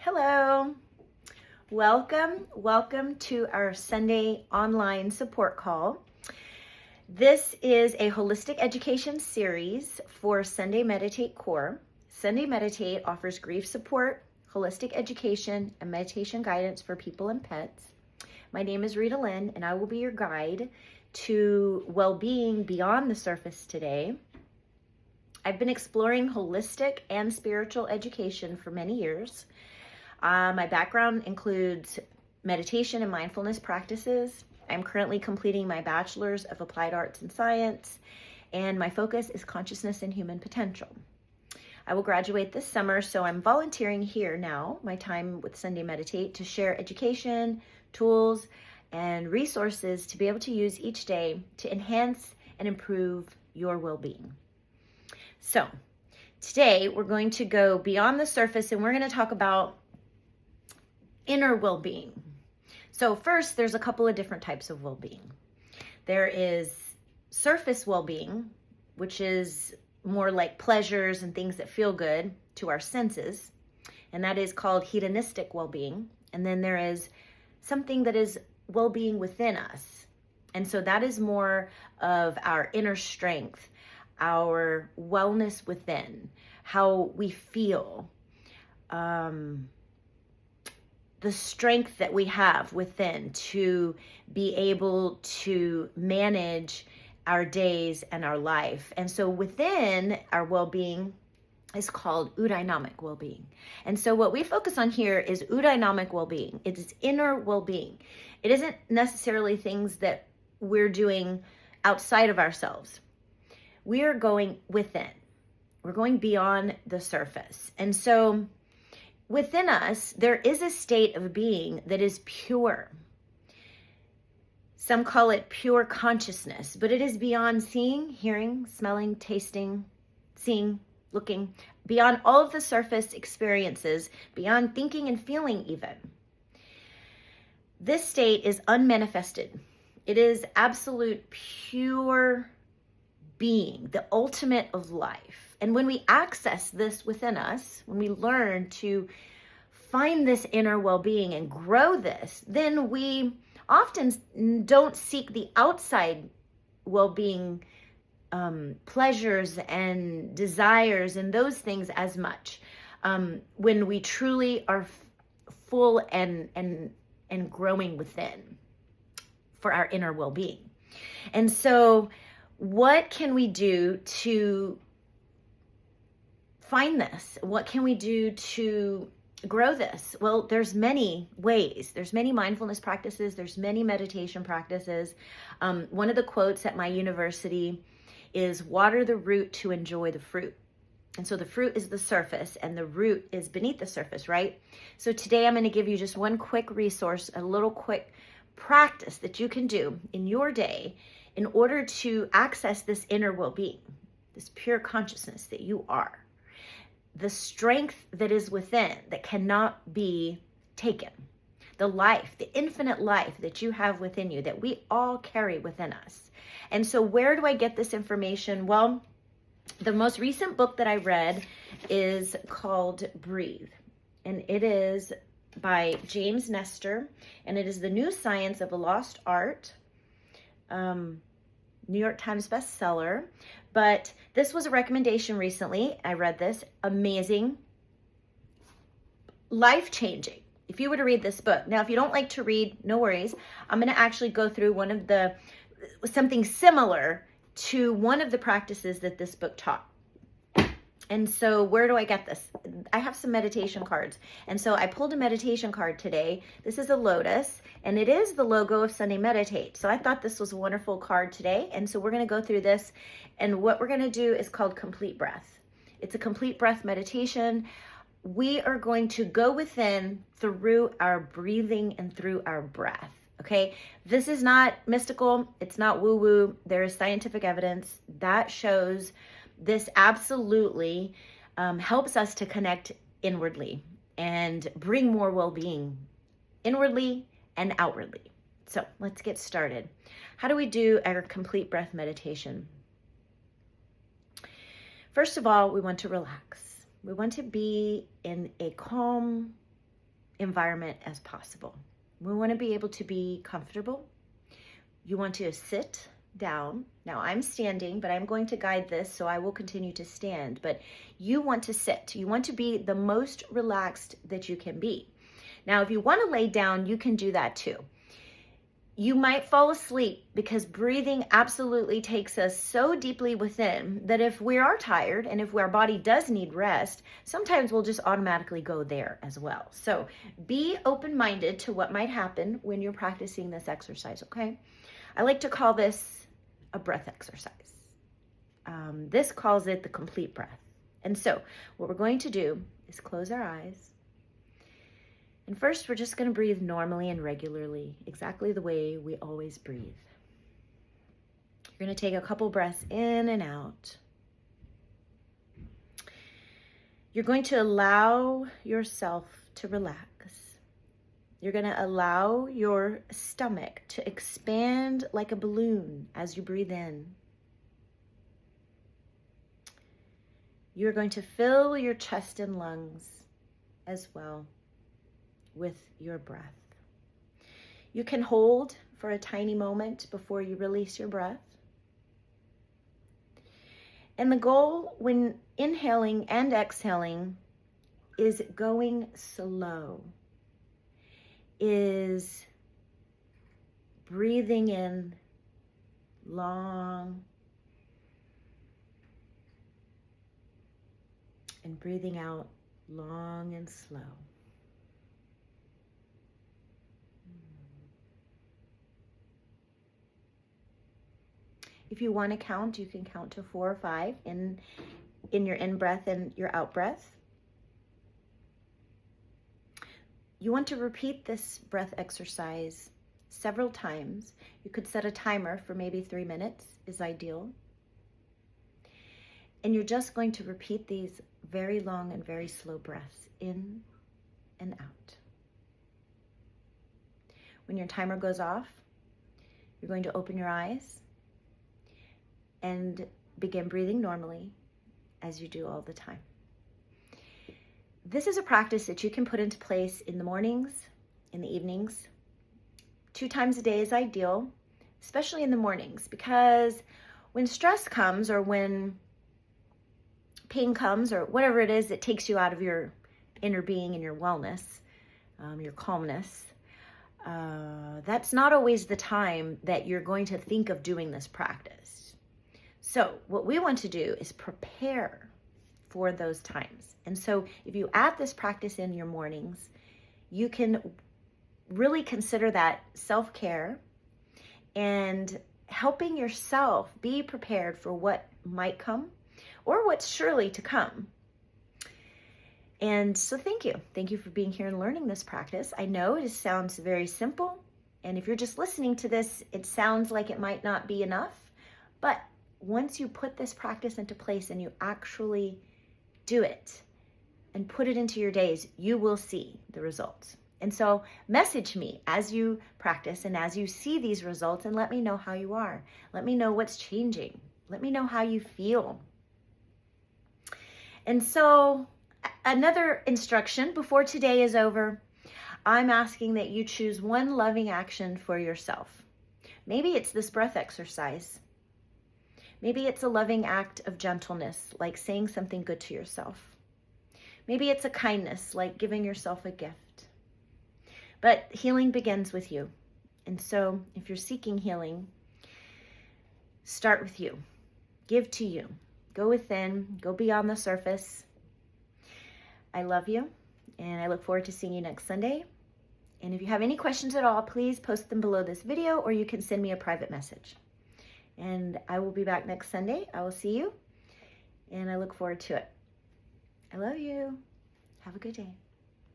Hello. Welcome to our Sunday online support call. This is a holistic education series for Sunday Meditate Corp. Sunday Meditate offers grief support, holistic education, and meditation guidance for people and pets. My name is Rita Lynn, and I will be your guide to well-being beyond the surface today. I've been exploring holistic and spiritual education for many years. My background includes meditation and mindfulness practices. I'm currently completing my Bachelor's of Applied Arts and Science, and my focus is consciousness and human potential. I will graduate this summer, so I'm volunteering here now, my time with Sunday Meditate, to share education, tools, and resources to be able to use each day to enhance and improve your well-being. So today we're going to go beyond the surface, and we're going to talk about inner well-being. So first, there's a couple of different types of well-being. There is surface well-being, which is more like pleasures and things that feel good to our senses, and that is called hedonistic well-being. And then there is something that is well-being within us, and so that is more of our inner strength, our wellness within, how we feel, the strength that we have within to be able to manage our days and our life. And so within our well-being is called Eudainomic well-being. And so what we focus on here is Eudainomic well-being. It is inner well-being. It isn't necessarily things that we're doing outside of ourselves. We are going within. We're going beyond the surface. And so within us, there is a state of being that is pure. Some call it pure consciousness, but it is beyond seeing, hearing, smelling, tasting, seeing, looking, beyond all of the surface experiences, beyond thinking and feeling even. This state is unmanifested. It is absolute pure being, the ultimate of life. And when we access this within us, when we learn to find this inner well-being and grow this, then we often don't seek the outside well-being pleasures and desires and those things as much when we truly are full and growing within for our inner well-being. And so what can we do to find this? What can we do to grow this? Well, there's many ways. There's many mindfulness practices. There's many meditation practices. One of the quotes at my university is, "Water the root to enjoy the fruit." And so the fruit is the surface and the root is beneath the surface, right? So today I'm going to give you just one quick resource, a little quick practice that you can do in your day in order to access this inner well-being, this pure consciousness that you are. The strength that is within that cannot be taken. The life, the infinite life that you have within you, that we all carry within us. And so where do I get this information? Well, the most recent book that I read is called Breathe. And it is by James Nestor. And it is The New Science of a Lost Art. New York Times bestseller. But this was a recommendation recently. I read this. Amazing. Life-changing. If you were to read this book. Now, if you don't like to read, no worries. I'm going to actually go through something similar to one of the practices that this book taught. And so where do I get this? I have some meditation cards. And so I pulled a meditation card today. This is a lotus, and it is the logo of Sunday Meditate. So I thought this was a wonderful card today. And so we're going to go through this. And what we're going to do is called complete breath. It's a complete breath meditation. We are going to go within through our breathing and through our breath. Okay, this is not mystical. It's not woo-woo. There is scientific evidence that shows this absolutely helps us to connect inwardly and bring more well-being inwardly and outwardly. So let's get started. How do we do our complete breath meditation? First of all, we want to relax. We want to be in a calm environment as possible. We want to be able to be comfortable. You want to sit down. Now I'm standing, but I'm going to guide this, so I will continue to stand. But you want to sit. You want to be the most relaxed that you can be. Now, if you want to lay down, you can do that too. You might fall asleep because breathing absolutely takes us so deeply within that if we are tired and if our body does need rest, sometimes we'll just automatically go there as well. So be open-minded to what might happen when you're practicing this exercise, okay? I like to call this a breath exercise. This calls it the complete breath. And so what we're going to do is close our eyes. And first, we're just going to breathe normally and regularly, exactly the way we always breathe. You're going to take a couple breaths in and out. You're going to allow yourself to relax. You're going to allow your stomach to expand like a balloon as you breathe in. You're going to fill your chest and lungs as well with your breath. You can hold for a tiny moment before you release your breath. And the goal when inhaling and exhaling is going slow, is breathing in long and breathing out long and slow. If you want to count, you can count to 4 or 5 in your in-breath and your out-breath. You want to repeat this breath exercise several times. You could set a timer for maybe 3 minutes is ideal. And you're just going to repeat these very long and very slow breaths in and out. When your timer goes off, you're going to open your eyes and begin breathing normally as you do all the time. This is a practice that you can put into place in the mornings, in the evenings. 2 times a day is ideal, especially in the mornings, because when stress comes or when pain comes or whatever it is that takes you out of your inner being and your wellness, your calmness, that's not always the time that you're going to think of doing this practice. So what we want to do is prepare for those times. And so if you add this practice in your mornings, you can really consider that self-care and helping yourself be prepared for what might come or what's surely to come. And so thank you. Thank you for being here and learning this practice. I know it sounds very simple. And if you're just listening to this, it sounds like it might not be enough. But once you put this practice into place and you actually do it and put it into your days, you will see the results. And so message me as you practice and as you see these results and let me know how you are. Let me know what's changing. Let me know how you feel. And so another instruction before today is over, I'm asking that you choose one loving action for yourself. Maybe it's this breath exercise. Maybe it's a loving act of gentleness, like saying something good to yourself. Maybe it's a kindness, like giving yourself a gift. But healing begins with you. And so if you're seeking healing, start with you. Give to you. Go within. Go beyond the surface. I love you, and I look forward to seeing you next Sunday. And if you have any questions at all, please post them below this video, or you can send me a private message. And I will be back next Sunday. I will see you, and I look forward to it. I love you. Have a good day.